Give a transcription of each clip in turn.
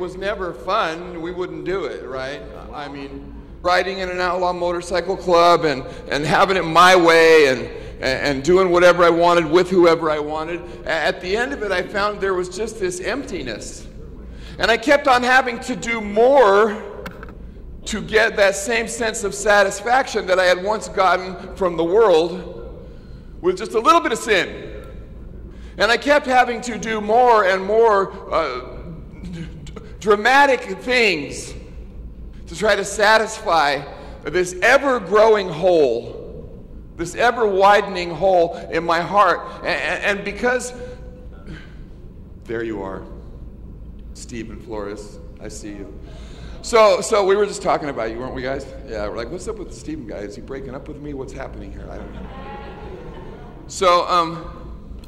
was never fun, we wouldn't do it, right? I mean, riding in an outlaw motorcycle club and having it my way and doing whatever I wanted with whoever I wanted. At the end of it, I found there was just this emptiness. And I kept on having to do more to get that same sense of satisfaction that I had once gotten from the world with just a little bit of sin. And I kept having to do more and more dramatic things to try to satisfy this ever-growing hole, this ever-widening hole in my heart. And because, there you are, Stephen Flores, I see you. So we were just talking about you, weren't we, guys? Yeah, we're like, what's up with Stephen guy? Is he breaking up with me? What's happening here? I don't know. So,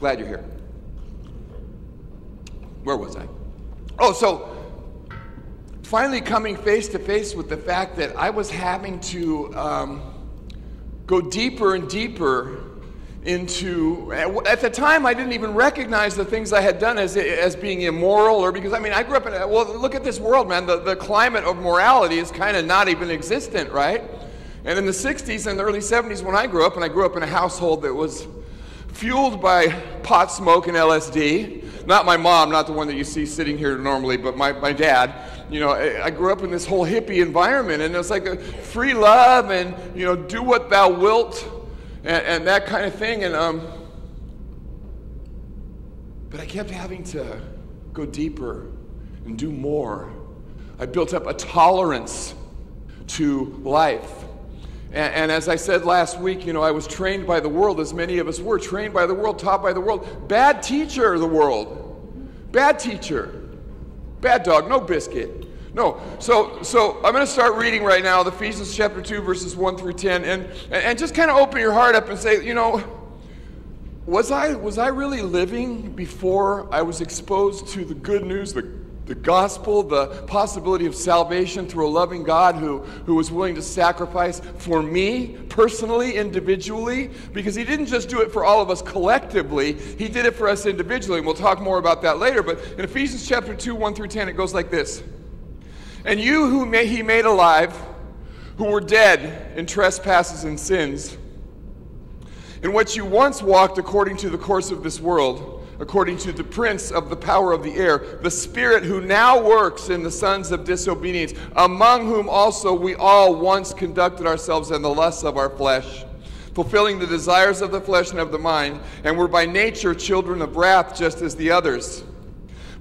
glad you're here. Where was I? Oh, so finally coming face to face with the fact that I was having to go deeper and deeper into, at the time I didn't even recognize the things I had done as being immoral, or because, I mean, I grew up in, well, look at this world, man, the climate of morality is kind of not even existent, right? And in the 60s and the early 70s when I grew up, and I grew up in a household that was fueled by pot smoke and LSD, not my mom, not the one that you see sitting here normally, but my dad. You know, I grew up in this whole hippie environment, and it was like a free love and, you know, do what thou wilt, and that kind of thing. And but I kept having to go deeper and do more. I built up a tolerance to life. And as I said last week, you know, I was trained by the world, as many of us were, trained by the world, taught by the world. Bad teacher, the world. Bad teacher. Bad dog, no biscuit. No. So I'm going to start reading right now, Ephesians chapter 2, verses 1 through 10, and just kind of open your heart up and say, you know, was I really living before I was exposed to the good news, the gospel, the possibility of salvation through a loving God who was willing to sacrifice for me personally, individually? Because he didn't just do it for all of us collectively, he did it for us individually, and we'll talk more about that later. But in Ephesians chapter 2, 1 through 10, it goes like this. And you who he made alive, who were dead in trespasses and sins, in which you once walked according to the course of this world, according to the prince of the power of the air, the spirit who now works in the sons of disobedience, among whom also we all once conducted ourselves in the lusts of our flesh, fulfilling the desires of the flesh and of the mind, and were by nature children of wrath, just as the others.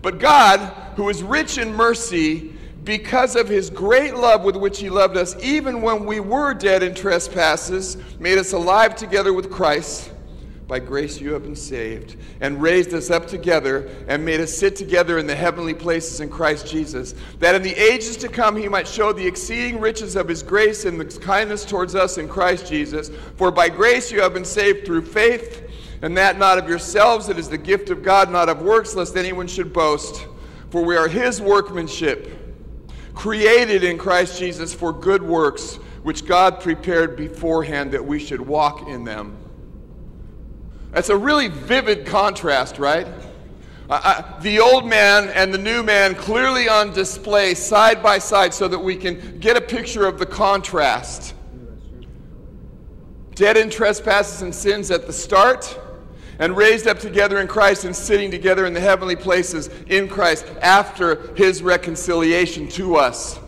But God, who is rich in mercy, because of his great love with which he loved us, even when we were dead in trespasses, made us alive together with Christ. By grace you have been saved, and raised us up together, and made us sit together in the heavenly places in Christ Jesus, that in the ages to come he might show the exceeding riches of his grace and the kindness towards us in Christ Jesus. For by grace you have been saved through faith, and that not of yourselves, it is the gift of God, not of works, lest anyone should boast. For we are his workmanship, created in Christ Jesus for good works, which God prepared beforehand that we should walk in them. That's a really vivid contrast, right? The old man and the new man clearly on display side by side so that we can get a picture of the contrast. Dead in trespasses and sins at the start, and raised up together in Christ and sitting together in the heavenly places in Christ after his reconciliation to us.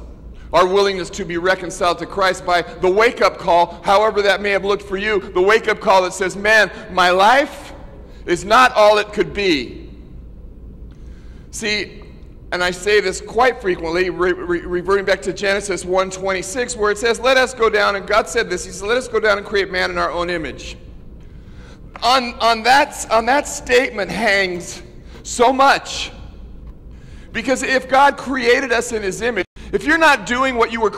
Our willingness to be reconciled to Christ by the wake-up call, however that may have looked for you, the wake-up call that says, man, my life is not all it could be. See, and I say this quite frequently, reverting back to Genesis 1:26, where it says, let us go down, and God said this, he said, let us go down and create man in our own image. On that statement hangs so much. Because if God created us in his image, if you're not doing what you were